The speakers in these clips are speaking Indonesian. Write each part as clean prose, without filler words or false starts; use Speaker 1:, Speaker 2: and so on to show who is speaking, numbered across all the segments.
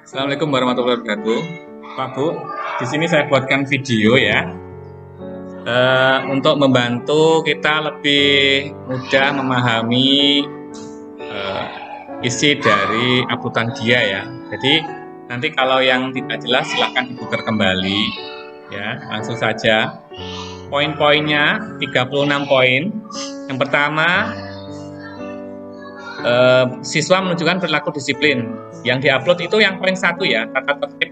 Speaker 1: Assalamualaikum warahmatullahi wabarakatuh. Pak Bu, di sini saya buatkan video ya, untuk membantu kita lebih mudah memahami isi dari uploadan dia ya. Jadi nanti kalau yang tidak jelas silahkan diputar kembali ya. Langsung saja. Poin-poinnya 36 poin. Yang pertama, siswa menunjukkan perilaku disiplin. Yang diupload itu yang poin 1 ya, tata tertib.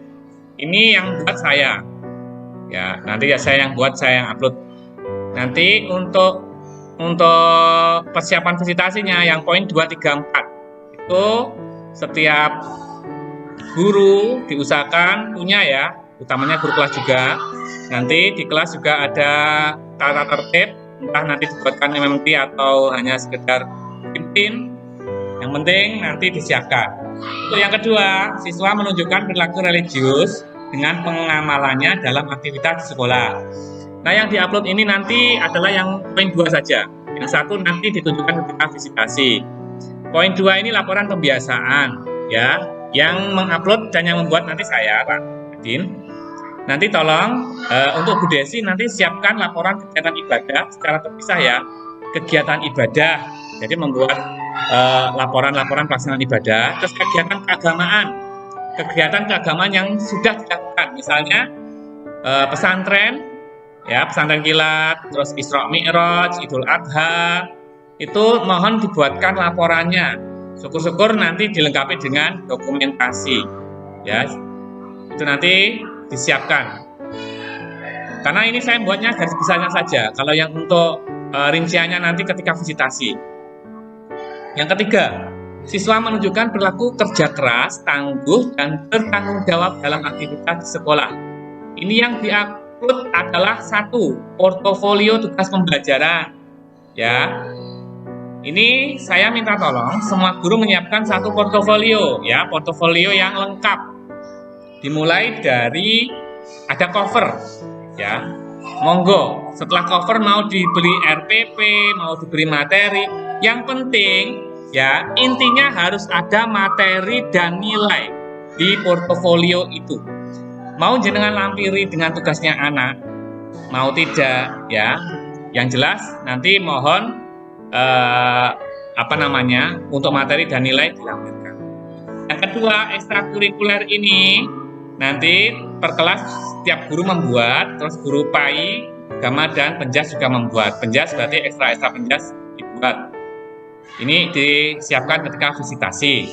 Speaker 1: Ini yang buat saya. Ya, nanti ya saya yang buat, saya yang upload. Nanti untuk persiapan visitasinya yang poin 2, 3, 4 itu setiap guru diusahakan punya ya, utamanya guru kelas juga. Nanti di kelas juga ada tata tertib, entah nanti dibuatkan MMT atau hanya sekedar pimpin. Yang penting nanti disiapkan. Untuk yang kedua, siswa menunjukkan perilaku religius dengan pengamalannya dalam aktivitas di sekolah. Nah, yang diupload ini nanti adalah yang poin 2 saja. Yang satu nanti ditunjukkan ketika visitasi. Poin 2 ini laporan kebiasaan ya. Yang mengupload dan yang membuat nanti saya, Pak Adin. Nanti tolong untuk Bu Desi nanti siapkan laporan kegiatan ibadah secara terpisah ya. Kegiatan ibadah. Jadi membuat laporan-laporan pelaksanaan ibadah, terus kegiatan keagamaan yang sudah dilakukan, misalnya pesantren, ya pesantren kilat, terus Isra Mi'raj, Idul Adha, itu mohon dibuatkan laporannya. Syukur-syukur nanti dilengkapi dengan dokumentasi, ya itu nanti disiapkan. Karena ini saya buatnya garis besarnya saja. Kalau yang untuk rinciannya nanti ketika visitasi. Yang ketiga, siswa menunjukkan perilaku kerja keras, tangguh, dan bertanggung jawab dalam aktivitas di sekolah. Ini yang diupload adalah 1, portofolio tugas pembelajaran. Ya, ini saya minta tolong semua guru menyiapkan 1 portofolio, ya, portofolio yang lengkap. Dimulai dari ada cover, ya. Monggo, setelah cover mau dibeli RPP, mau dibeli materi, yang penting ya intinya harus ada materi dan nilai di portofolio itu. Mau jenengan lampiri dengan tugasnya anak, mau tidak ya. Yang jelas nanti mohon untuk materi dan nilai dilampirkan. Yang kedua, ekstrakurikuler ini nanti per kelas setiap guru membuat, terus guru PAI, Gama dan Penjas juga membuat. Penjas berarti ekstra Penjas dibuat. Ini disiapkan ketika visitasi.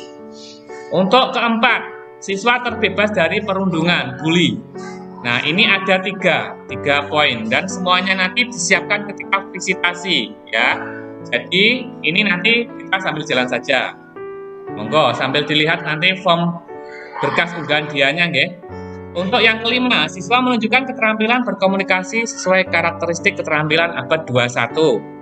Speaker 1: Untuk keempat, siswa terbebas dari perundungan, bully. Nah, ini ada tiga poin dan semuanya nanti disiapkan ketika visitasi, ya. Jadi ini nanti kita sambil jalan saja. Monggo sambil dilihat nanti form berkas unggahan dianya, nggih. Untuk yang kelima, siswa menunjukkan keterampilan berkomunikasi sesuai karakteristik keterampilan abad 21.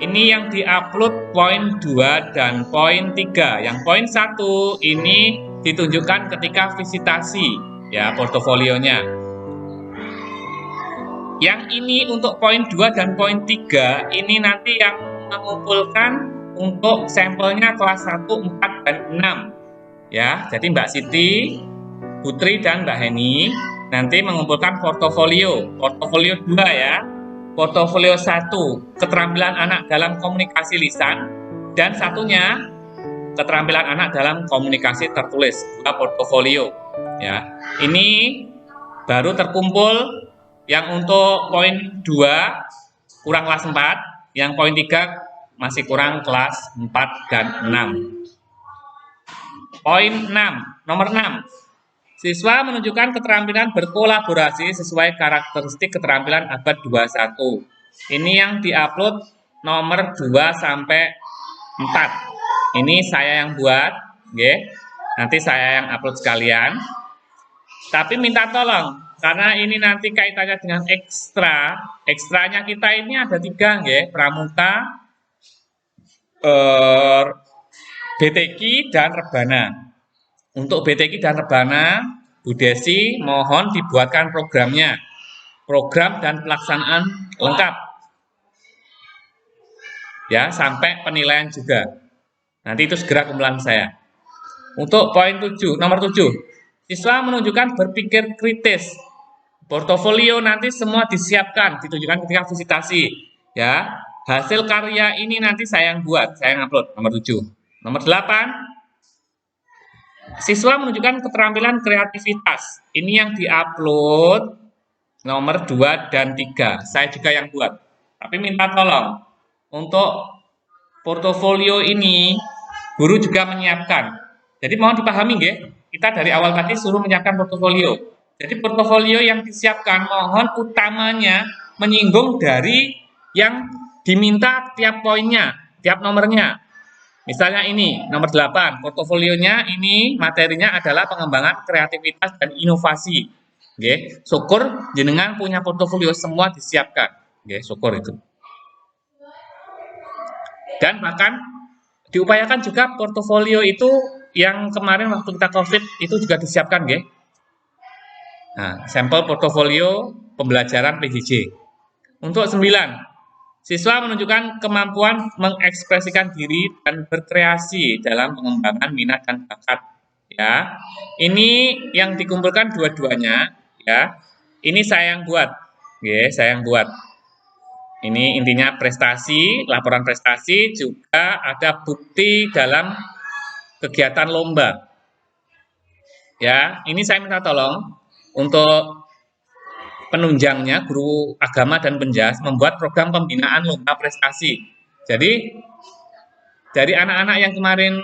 Speaker 1: Ini yang diupload poin 2 dan poin 3. Yang poin 1 ini ditunjukkan ketika visitasi, ya, portofolionya. Yang ini untuk poin 2 dan poin 3, ini nanti yang mengumpulkan untuk sampelnya kelas 1, 4, dan 6. Ya, jadi Mbak Siti, Putri dan Mbak Heni nanti mengumpulkan portofolio 2 ya. Portofolio 1, keterampilan anak dalam komunikasi lisan, dan satunya keterampilan anak dalam komunikasi tertulis, 2 portofolio ya. Ini baru terkumpul yang untuk poin 2 kurang kelas 4, yang poin 3 masih kurang kelas 4 dan 6. Poin 6, nomor 6. Siswa menunjukkan keterampilan berkolaborasi sesuai karakteristik keterampilan abad 21. Ini yang diupload nomor 2 sampai 4. Ini saya yang buat, nggih. Nanti saya yang upload sekalian. Tapi minta tolong, karena ini nanti kaitannya dengan ekstranya kita ini ada 3, nggih. Pramuka, BTQ, dan Rebana. Untuk BTQ dan Rebana, Bu Desi mohon dibuatkan programnya, program dan pelaksanaan lengkap, ya, sampai penilaian juga. Nanti itu segera kumpulan saya. Untuk poin 7, nomor 7, Siswa menunjukkan berpikir kritis. Portofolio nanti semua disiapkan, ditunjukkan ketika visitasi. Ya, hasil karya ini nanti saya yang buat, saya yang upload. Nomor 7. Nomor 8. Siswa menunjukkan keterampilan kreativitas. Ini yang diupload nomor 2 dan 3. Saya juga yang buat. Tapi minta tolong untuk portofolio ini guru juga menyiapkan. Jadi mohon dipahami ya. Kita dari awal tadi suruh menyiapkan portofolio. Jadi portofolio yang disiapkan mohon utamanya menyinggung dari yang diminta tiap poinnya, tiap nomornya. Misalnya ini nomor 8, portofolionya ini materinya adalah pengembangan kreativitas dan inovasi. Oke, syukur jenengan punya portofolio semua disiapkan. Oke, syukur itu. Dan bahkan diupayakan juga portofolio itu yang kemarin waktu kita COVID itu juga disiapkan, oke. Nah, sampel portofolio pembelajaran PJJ. Untuk 9, siswa menunjukkan kemampuan mengekspresikan diri dan berkreasi dalam pengembangan minat dan bakat. Ya, ini yang dikumpulkan dua-duanya. Ya, ini saya yang buat. Oke, saya yang buat. Ini intinya prestasi, laporan prestasi, juga ada bukti dalam kegiatan lomba. Ya, ini saya minta tolong untuk penunjangnya, guru agama dan penjas membuat program pembinaan lomba prestasi. Jadi dari anak-anak yang kemarin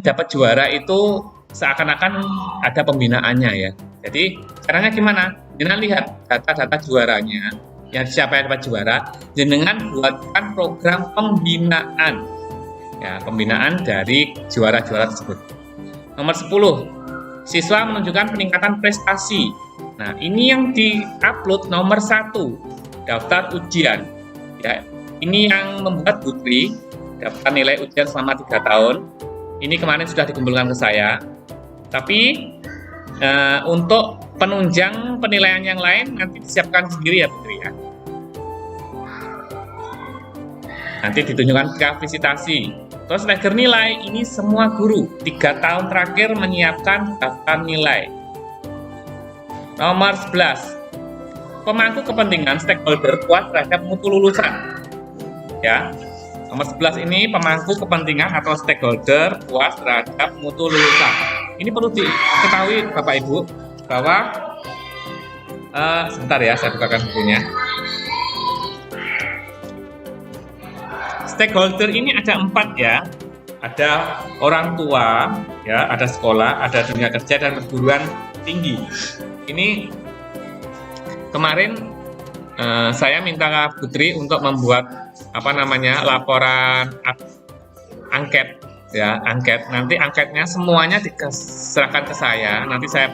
Speaker 1: dapat juara itu seakan-akan ada pembinaannya ya. Jadi caranya gimana? Jenengan lihat data-data juaranya, yang siapa yang dapat juara, jenengan buatkan program pembinaan. Ya, pembinaan dari juara-juara tersebut. Nomor 10, siswa menunjukkan peningkatan prestasi. Nah, ini yang di-upload nomor 1, daftar ujian. Ya, ini yang membuat Putri, daftar nilai ujian selama 3 tahun. Ini kemarin sudah dikumpulkan ke saya. Tapi untuk penunjang penilaian yang lain nanti disiapkan sendiri ya Putri ya. Nanti ditunjukkan ke visitasi. Terus tagger nilai, ini semua guru 3 tahun terakhir menyiapkan daftar nilai. Nomor 11, pemangku kepentingan stakeholder puas terhadap mutu lulusan. Ya, nomor 11 ini pemangku kepentingan atau stakeholder puas terhadap mutu lulusan. Ini perlu diketahui Bapak Ibu bahwa sebentar ya, saya bukakan bukunya. Stakeholder ini ada 4 ya. Ada orang tua, ya, ada sekolah, ada dunia kerja dan perguruan tinggi. Ini kemarin saya minta Kak Putri untuk membuat laporan angket ya, angket. Nanti angketnya semuanya diserahkan ke saya. Nanti saya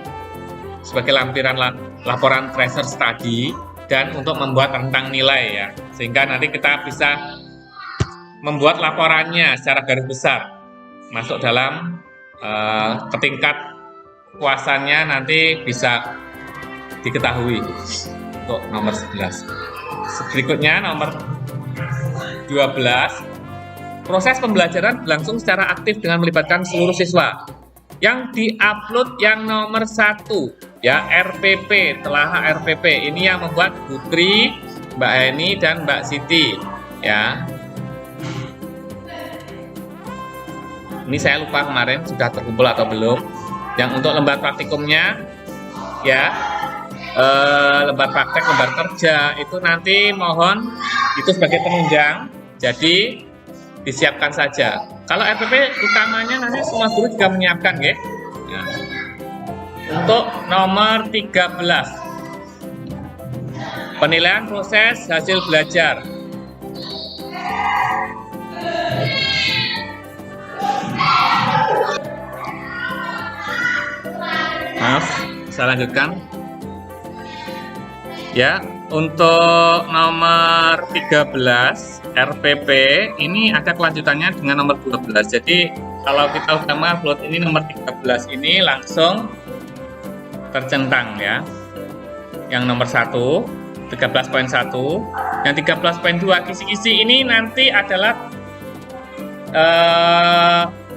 Speaker 1: sebagai lampiran laporan tracer study dan untuk membuat tentang nilai ya. Sehingga nanti kita bisa membuat laporannya secara garis besar masuk dalam ke tingkat puasannya nanti bisa diketahui. Untuk nomor 11. Berikutnya nomor 12, proses pembelajaran berlangsung secara aktif dengan melibatkan seluruh siswa. Yang di-upload yang nomor 1 ya, RPP, telaah RPP. Ini yang membuat Putri, Mbak Eni dan Mbak Siti ya. Ini saya lupa kemarin sudah terkumpul atau belum. Yang untuk lembar praktikumnya ya, lembar praktek, lembar kerja itu nanti mohon itu sebagai penunjang, jadi disiapkan saja. Kalau RPP utamanya nanti semua guru juga menyiapkan ya. Ya. Untuk nomor 13, penilaian proses hasil belajar. Maaf, saya lanjutkan. Ya, untuk nomor 13 RPP ini ada kelanjutannya dengan nomor 12. Jadi kalau kita udah upload ini nomor 13 ini langsung tercentang ya. Yang nomor 1 13.1, yang 13.2 kisi-kisi ini nanti adalah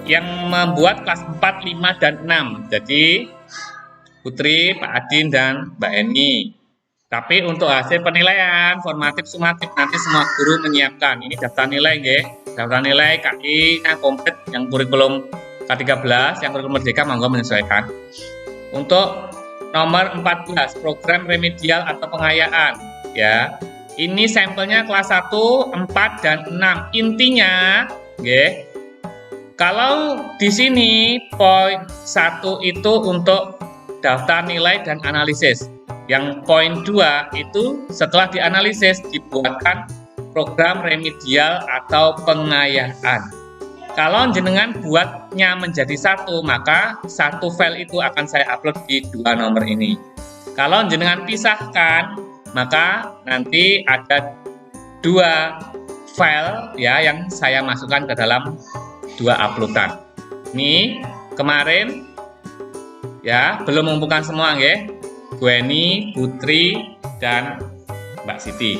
Speaker 1: yang membuat kelas 4, 5 dan 6. Jadi Putri, Pak Adin, dan Mbak Eni. Tapi untuk hasil penilaian formatif sumatif nanti semua guru menyiapkan. Ini daftar nilai, nggih. Daftar nilai KI yang komplit, yang kurikulum K13, yang kurikulum Merdeka monggo menyesuaikan. Untuk nomor 14, program remedial atau pengayaan, ya. Ini sampelnya kelas 1, 4, dan 6. Intinya, nggih, kalau di sini poin 1 itu untuk daftar nilai dan analisis. Yang poin 2 itu setelah dianalisis dibuatkan program remedial atau pengayaan. Kalau jenengan buatnya menjadi satu, maka satu file itu akan saya upload di 2 nomor ini. Kalau jenengan pisahkan, maka nanti ada 2 file ya yang saya masukkan ke dalam 2 uploadan. Ini kemarin ya belum mengumpulkan semua, nggih. Bu Eni, Putri, dan Mbak Siti.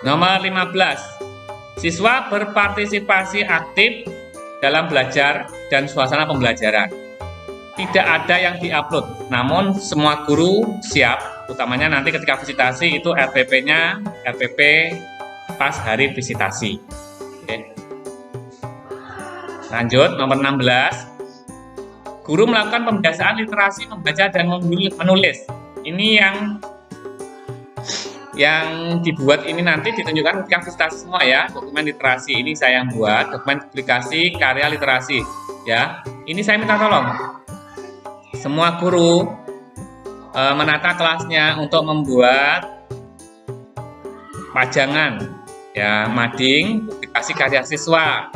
Speaker 1: Nomor 15. Siswa berpartisipasi aktif dalam belajar dan suasana pembelajaran. Tidak ada yang diupload, namun semua guru siap, utamanya nanti ketika visitasi itu RPP-nya, RPP pas hari visitasi. Oke. Lanjut, nomor 16. Guru melakukan pembiasaan literasi membaca dan menulis. Ini yang dibuat ini nanti ditunjukkan ketika visitasi semua ya. Dokumen literasi ini saya yang buat, dokumen publikasi karya literasi ya. Ini saya minta tolong semua guru menata kelasnya untuk membuat pajangan ya, mading, publikasi karya siswa,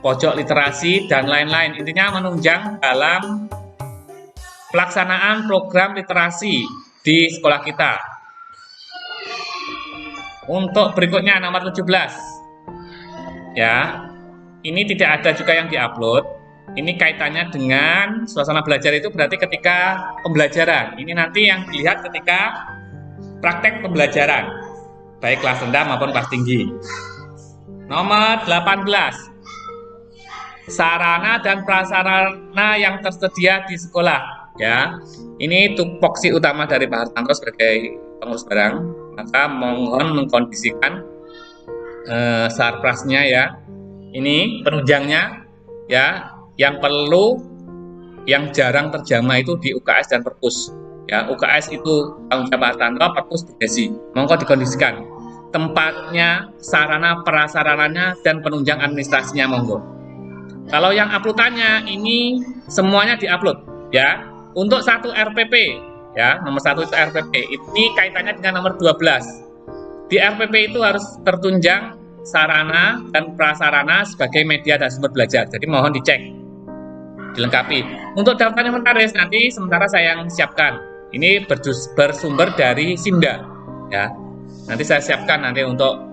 Speaker 1: pojok literasi, dan lain-lain. Intinya menunjang dalam pelaksanaan program literasi di sekolah kita. Untuk berikutnya nomor 17. Ya, ini tidak ada juga yang diupload. Ini kaitannya dengan suasana belajar itu berarti ketika pembelajaran. Ini nanti yang dilihat ketika praktek pembelajaran, baik kelas rendah maupun kelas tinggi. Nomor 18. Sarana dan prasarana yang tersedia di sekolah ya. Ini tupoksi utama dari Pak Hartanto sebagai pengurus barang, maka mohon mengkondisikan sarprasnya ya. Ini penunjangnya ya, yang perlu yang jarang terjamah itu di UKS dan Perpus ya. UKS itu tanggung jawab Pak Hartanto, Perpus Bugesi. Monggo dikondisikan tempatnya, sarana prasarananya, dan penunjang administrasinya monggo. Kalau yang uploadannya ini semuanya diupload ya. Untuk 1 RPP ya, nomor 1 itu RPP. Ini kaitannya dengan nomor 12. Di RPP itu harus tertunjang sarana dan prasarana sebagai media dan sumber belajar. Jadi mohon dicek, dilengkapi. Untuk daftar inventaris nanti sementara saya yang siapkan. Ini bersumber dari Simda ya. Nanti saya siapkan nanti untuk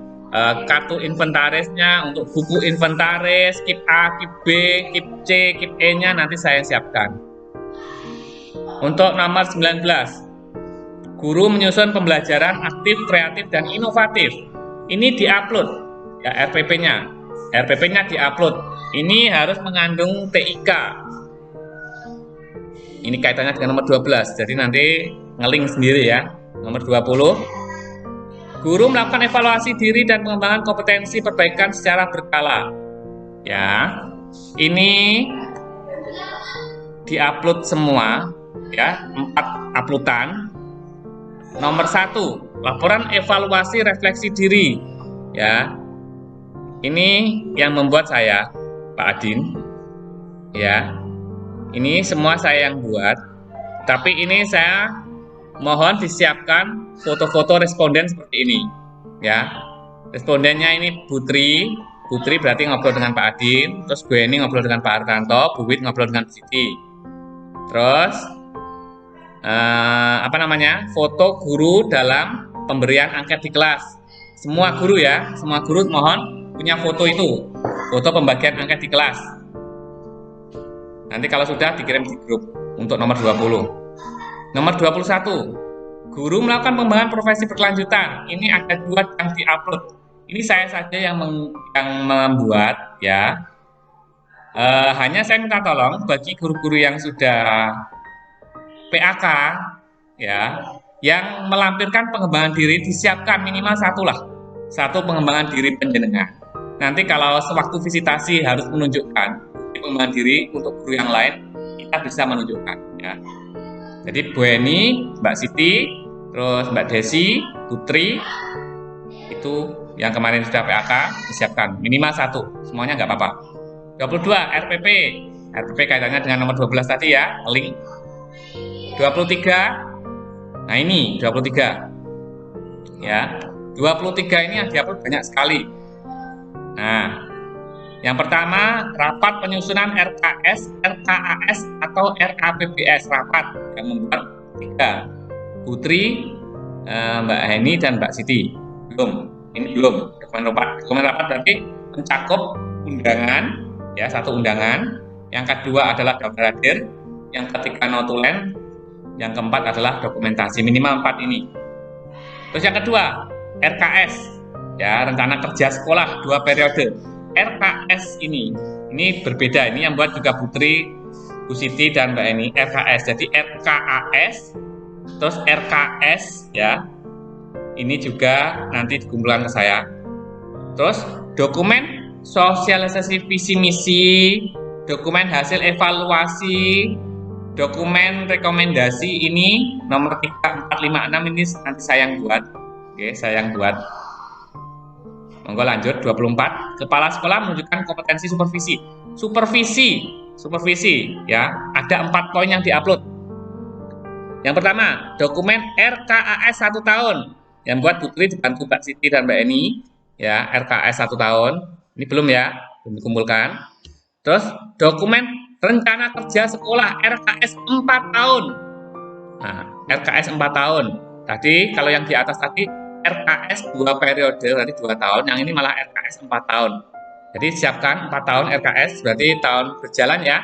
Speaker 1: kartu inventarisnya, untuk buku inventaris, KIP A, KIP B, KIP C, KIP E-nya nanti saya siapkan. Untuk nomor 19, guru menyusun pembelajaran aktif, kreatif, dan inovatif. Ini diupload ya RPP-nya. RPP-nya diupload. Ini harus mengandung TIK. Ini kaitannya dengan nomor 12. Jadi nanti ngeling sendiri ya. Nomor 20. Guru melakukan evaluasi diri dan pengembangan kompetensi perbaikan secara berkala. Ya, ini diupload semua ya, 4 uploadan. Nomor 1, laporan evaluasi refleksi diri. Ya, ini yang membuat saya, Pak Adin. Ya, ini semua saya yang buat. Tapi ini saya mohon disiapkan foto-foto responden seperti ini ya. Respondennya ini Putri berarti ngobrol dengan Pak Adin, terus Bu Eni ngobrol dengan Pak Hartanto, Bu Wit ngobrol dengan Siti. Terus foto guru dalam pemberian angket di kelas. Semua guru ya, semua guru mohon punya foto itu, foto pembagian angket di kelas. Nanti kalau sudah dikirim di grup. Untuk nomor 20. Nomor 21, guru melakukan pengembangan profesi berkelanjutan. Ini ada 2 yang diupload. Ini saya saja yang membuat ya. Hanya saya minta tolong bagi guru-guru yang sudah PAK ya yang melampirkan pengembangan diri disiapkan minimal satu pengembangan diri penjenengan. Nanti kalau sewaktu visitasi harus menunjukkan pengembangan diri untuk guru yang lain, kita bisa menunjukkan ya. Jadi Bu Eni, Mbak Siti, terus Mbak Desi, Putri, itu yang kemarin sudah PAK disiapkan minimal satu, semuanya nggak apa-apa. 22 RPP kaitannya dengan nomor 12 tadi ya, link. 23, nah ini 23 ya, 23 ini yang diupload banyak sekali. Nah, yang pertama rapat penyusunan RKS, RKAS atau RAPBS, rapat yang membuat 3 Putri, Mbak Heni dan Mbak Siti. Ini belum dokumen rapat berarti mencakup undangan ya, satu undangan, yang kedua adalah daftar hadir, yang ketiga notulen, yang keempat adalah dokumentasi, minimal 4 ini. Terus yang kedua RKS ya, rencana kerja sekolah 2 periode. RKS ini berbeda, ini yang buat juga Putri, Bu Siti dan Mbak Eni. RKS, jadi RKAS terus RKS ya, ini juga nanti dikumpulkan ke saya. Terus dokumen sosialisasi visi misi, dokumen hasil evaluasi, dokumen rekomendasi ini nomor 3, 4, 5, 6 ini nanti saya yang buat. Oke, saya yang buat. Monggo lanjut. 24, kepala sekolah menunjukkan kompetensi supervisi ya, ada 4 poin yang diupload. Yang pertama, dokumen RKAS 1 tahun yang buat Putri dibantu Mbak Siti dan Mbak Eni ya, RKAS 1 tahun ini belum ya, belum dikumpulkan. Terus dokumen rencana kerja sekolah RKS 4 tahun. Nah, RKS 4 tahun tadi, kalau yang di atas tadi RKS 2 periode berarti 2 tahun, yang ini malah RKS 4 tahun. Jadi siapkan 4 tahun RKS, berarti tahun berjalan ya.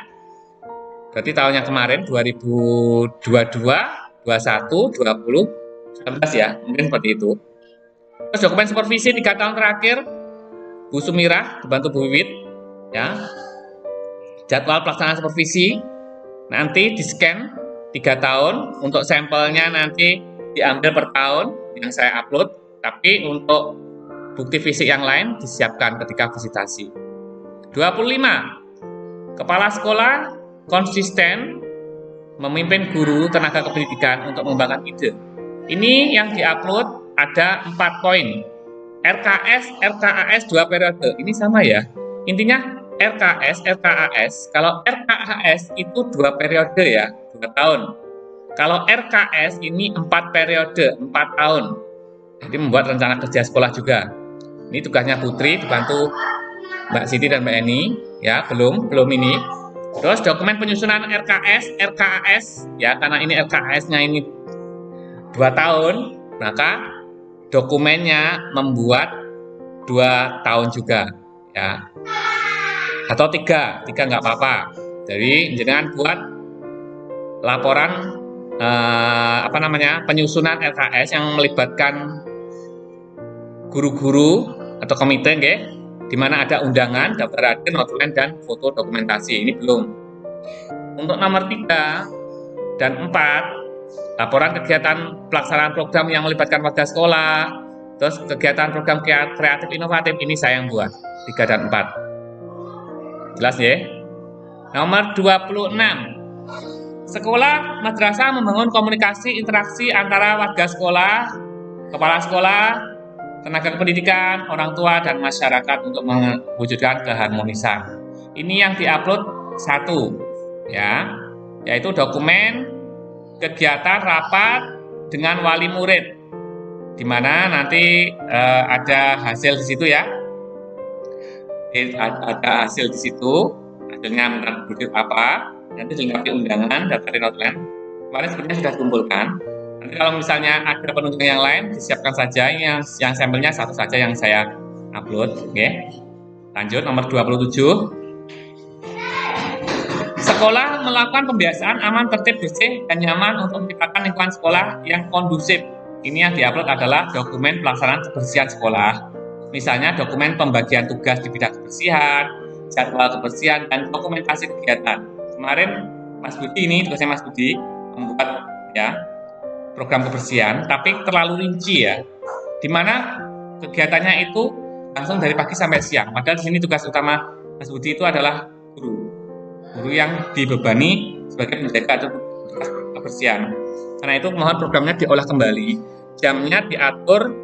Speaker 1: Berarti tahun yang kemarin 2022, 21, 20, 19 ya, mungkin seperti itu. Terus dokumen supervisi 3 tahun terakhir Bu Sumirah dibantu Bu Wiwit ya. Jadwal pelaksanaan supervisi nanti di-scan 3 tahun, untuk sampelnya nanti diambil per tahun yang saya upload, tapi untuk bukti fisik yang lain disiapkan ketika visitasi. 25, kepala sekolah konsisten memimpin guru tenaga kependidikan untuk mengembangkan ide. Ini yang diupload ada 4 poin. RKS, RKAS 2 periode, ini sama ya. Intinya RKS, RKAS, kalau RKAS itu 2 periode ya, 2 tahun. Kalau RKS ini 4 periode, 4 tahun. Jadi membuat rencana kerja sekolah juga. Ini tugasnya Putri dibantu Mbak Siti dan Mbak Eni ya, belum ini. Terus dokumen penyusunan RKS, RKAS ya, karena ini RKAS-nya ini 2 tahun, maka dokumennya membuat 2 tahun juga ya. Atau 3 nggak apa-apa. Jadi jangan buat laporan penyusunan RKS yang melibatkan guru-guru atau komite di mana ada undangan, daftar hadir, notulen dan foto dokumentasi. Ini belum. Untuk nomor 3 dan 4, laporan kegiatan pelaksanaan program yang melibatkan warga sekolah, terus kegiatan program kreatif inovatif, ini saya yang buat 3 dan 4. Jelas ya? Nomor 26, sekolah madrasah membangun komunikasi interaksi antara warga sekolah, kepala sekolah, tenaga pendidikan, orang tua, dan masyarakat untuk mewujudkan keharmonisan. Ini yang diupload 1 ya, yaitu dokumen kegiatan rapat dengan wali murid, di mana nanti ada hasil di situ ya. Ada hasil di situ, hasilnya menurut apa, nanti dilengkapi undangan, daftar notulen. Kemarin sebenarnya sudah dikumpulkan. Nanti kalau misalnya ada penunjang yang lain, disiapkan saja. Yang sampelnya 1 saja yang saya upload. Oke. Lanjut, nomor 27. Sekolah melakukan pembiasaan aman, tertib, bersih, dan nyaman untuk menciptakan lingkungan sekolah yang kondusif. Ini yang diupload adalah dokumen pelaksanaan kebersihan sekolah. Misalnya dokumen pembagian tugas di bidang kebersihan, jadwal kebersihan, dan dokumentasi kegiatan. Kemarin Mas Budi, ini tugasnya Mas Budi, membuat ya program kebersihan, tapi terlalu rinci ya, di mana kegiatannya itu langsung dari pagi sampai siang. Padahal di sini tugas utama Mas Budi itu adalah guru yang dibebani sebagai penjaga atau tugas kebersihan. Karena itu mohon programnya diolah kembali, jamnya diatur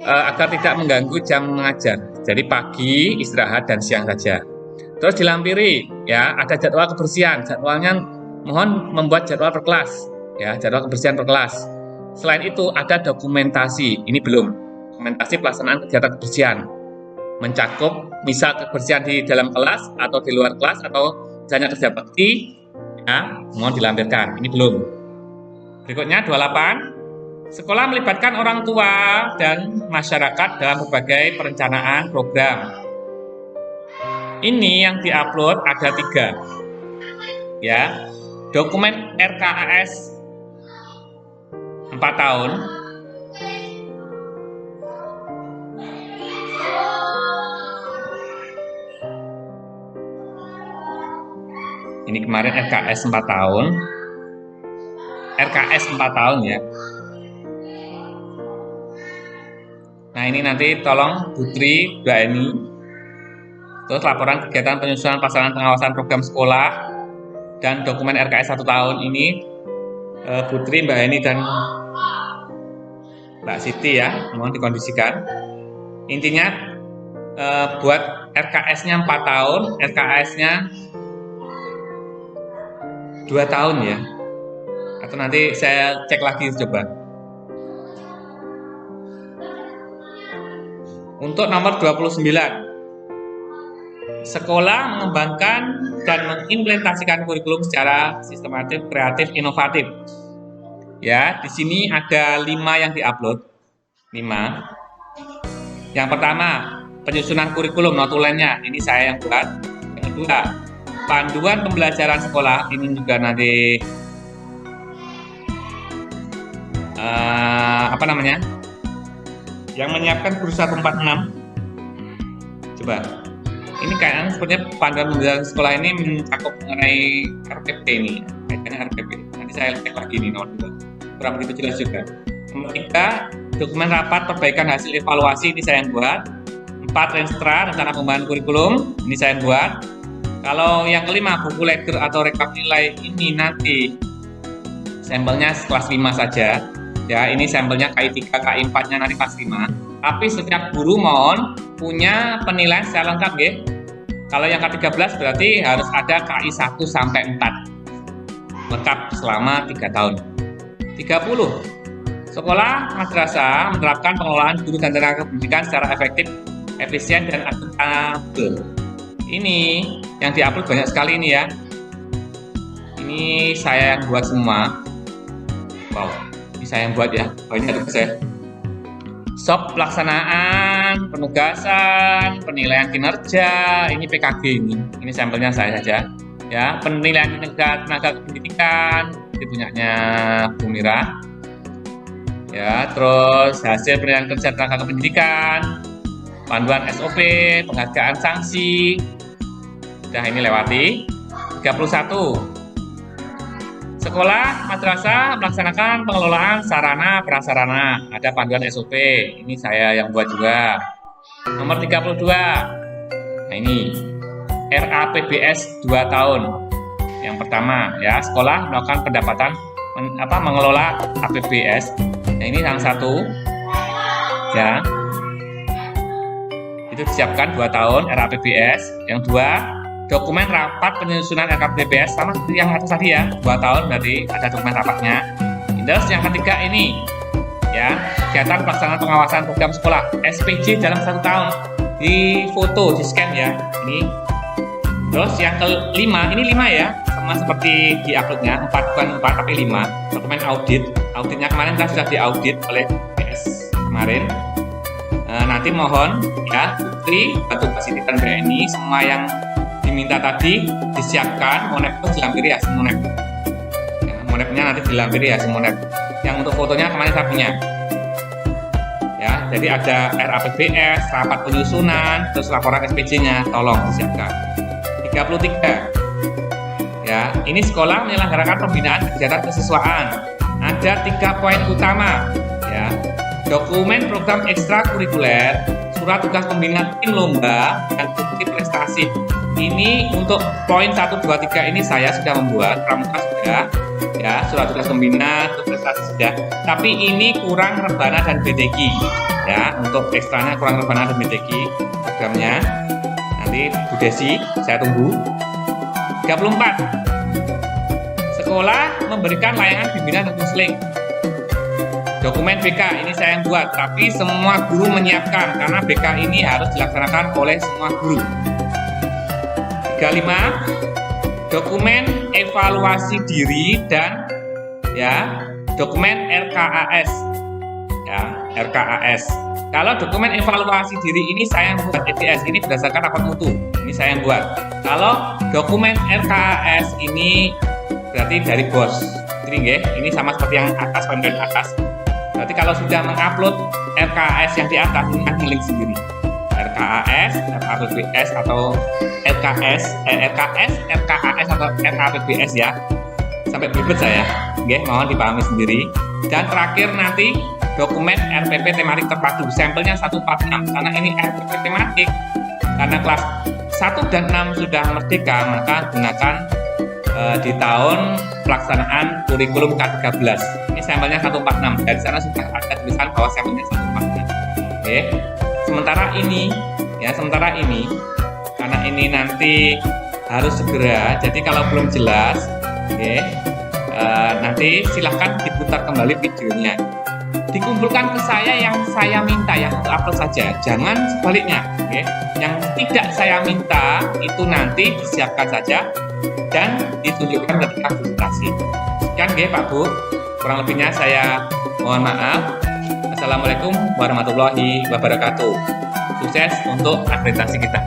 Speaker 1: agar tidak mengganggu jam mengajar. Jadi pagi istirahat dan siang saja. Terus dilampiri ya, ada jadwal kebersihan. Jadwalnya mohon membuat jadwal per kelas ya, jadwal kebersihan per kelas. Selain itu ada dokumentasi. Ini belum. Dokumentasi pelaksanaan kegiatan kebersihan. Mencakup misal kebersihan di dalam kelas atau di luar kelas atau misalnya kerja bakti ya, mohon dilampirkan. Ini belum. Berikutnya 28. Sekolah melibatkan orang tua dan masyarakat dalam berbagai perencanaan program. Ini yang diupload ada 3. Ya. Dokumen RKAS 4 tahun. Ini kemarin RKS 4 tahun. RKS 4 tahun ya. Nah, ini nanti tolong Putri, Mbak Eni. Terus laporan kegiatan penyusunan pelaksanaan pengawasan program sekolah dan dokumen RKS 1 tahun ini Putri, Mbak Eni dan Mbak Siti ya, mohon dikondisikan. Intinya buat RKS-nya 4 tahun, RKS-nya 2 tahun ya. Atau nanti saya cek lagi coba. Untuk nomor 29. Sekolah mengembangkan dan mengimplementasikan kurikulum secara sistematis, kreatif, inovatif. Ya, di sini ada 5 yang diupload. 5. Yang pertama, penyusunan kurikulum notulennya. Ini saya yang buat. Yang kedua, panduan pembelajaran sekolah. Ini juga nanti yang menyiapkan guru 146. Coba. Ini kayaknya sepertinya panduan pembelajaran sekolah ini mencakup mengenai RPP ini. Kayaknya RPP. Nanti saya cek lagi nih nomor 2. Kurang begitu jelas juga. Nomor 3, dokumen rapat perbaikan hasil evaluasi. Ini saya yang buat. 4, Renstra, rencana pembahasan kurikulum. Ini saya yang buat. Kalau yang kelima, buku ledger atau rekap nilai, ini nanti sampelnya kelas 5 saja. Ya, ini sampelnya KI 3, KI 4-nya nanti kelas 5. Tapi setiap guru mohon punya penilaian secara lengkap ya. Kalau yang K13 berarti harus ada KI 1 sampai 4. Lengkap selama 3 tahun. 30. Sekolah madrasah menerapkan pengelolaan guru dan tenaga pendidikan secara efektif, efisien dan akuntabel. Ini yang diupload banyak sekali ini ya. Ini saya yang buat semua. Wow, ini saya yang buat ya. Banyak tugas saya. Sop pelaksanaan, penugasan, penilaian kinerja, ini PKG ini. Ini sampelnya saya saja. Ya, penilaian tenaga pendidikan, itu punyanya Bu Mira. Ya, terus hasil penilaian kerja tenaga pendidikan, panduan SOP, penghargaan sanksi. Sudah ini lewati. 31. Sekolah madrasah melaksanakan pengelolaan sarana prasarana. Ada panduan SOP. Ini saya yang buat juga. Nomor 32. Nah, ini RAPBS 2 tahun. Yang pertama ya, sekolah melakukan pendapatan mengelola APBS. Nah, ini yang 1. Ya. Itu disiapkan 2 tahun RAPBS. Yang 2, dokumen rapat penyusunan RKPBS sama seperti yang atas tadi ya, 2 tahun berarti ada dokumen rapatnya. Terus yang ketiga ini ya, kegiatan pelaksanaan pengawasan program sekolah SPJ dalam 1 tahun, di foto, di scan ya ini. Terus yang kelima, ini 5 ya, sama seperti di uploadnya, 4 bukan 4 tapi 5. Dokumen auditnya kemarin kan sudah diaudit oleh PS kemarin. Nanti mohon ya Putri, Batu Pasitikan BNI, semua yang diminta tadi disiapkan. Monep itu dilampiri ya, semonep ya, monepnya nanti dilampiri ya, semonep. Yang untuk fotonya kemarin saya punya ya. Jadi ada RAPBS, rapat penyusunan, terus laporan SPJ nya tolong disiapkan. 33 ya, Ya, ini sekolah menyelenggarakan pembinaan kegiatan kesiswaan. Ada 3 poin utama, ya. Dokumen program ekstrakurikuler, surat tugas pembinaan tim lomba, dan bukti prestasi. Ini untuk poin 1, 2, 3 ini saya sudah membuat, pramuka sudah, ya, surat tugas pembinaan, bukti prestasi sudah. Tapi ini kurang rebana dan BTG, ya. Untuk ekstranya kurang rebana dan BTG programnya. Nanti Bu Desi, saya tunggu. 34. Sekolah memberikan layanan bimbingan dan konseling. Dokumen BK ini saya yang buat, tapi semua guru menyiapkan karena BK ini harus dilaksanakan oleh semua guru. 35. Dokumen evaluasi diri dan ya, dokumen RKAS. Ya, RKAS. Kalau dokumen evaluasi diri ini saya yang buat, EDS ini berdasarkan rapor mutu. Ini saya yang buat. Kalau dokumen RKAS ini berarti dari bos. Ini sama seperti yang atas, bagian atas. Berarti kalau sudah mengupload RKAS yang di atas, ini akan link sendiri. RKAS, RKAPBS atau RKAS atau RKAPBS ya. Sampai belibet saya. Mohon dipahami sendiri. Dan terakhir nanti dokumen RPP tematik terpadu, sampelnya 146, karena ini RPP tematik. Karena kelas 1 dan 6 sudah merdeka, maka gunakan di tahun pelaksanaan kurikulum K13. Ini sampelnya 146, dari sana sudah ada tulisan bahwa sampelnya 146. Oke. Sementara ini, karena ini nanti harus segera, jadi kalau belum jelas, nanti silahkan diputar kembali videonya. Dikumpulkan ke saya yang saya minta, yang upload saja, jangan sebaliknya. Yang tidak saya minta itu nanti disiapkan saja dan ditunjukkan ketika presentasi. Sekian Pak Bu, kurang lebihnya saya mohon maaf. Assalamualaikum warahmatullahi wabarakatuh. Sukses untuk akreditasi kita.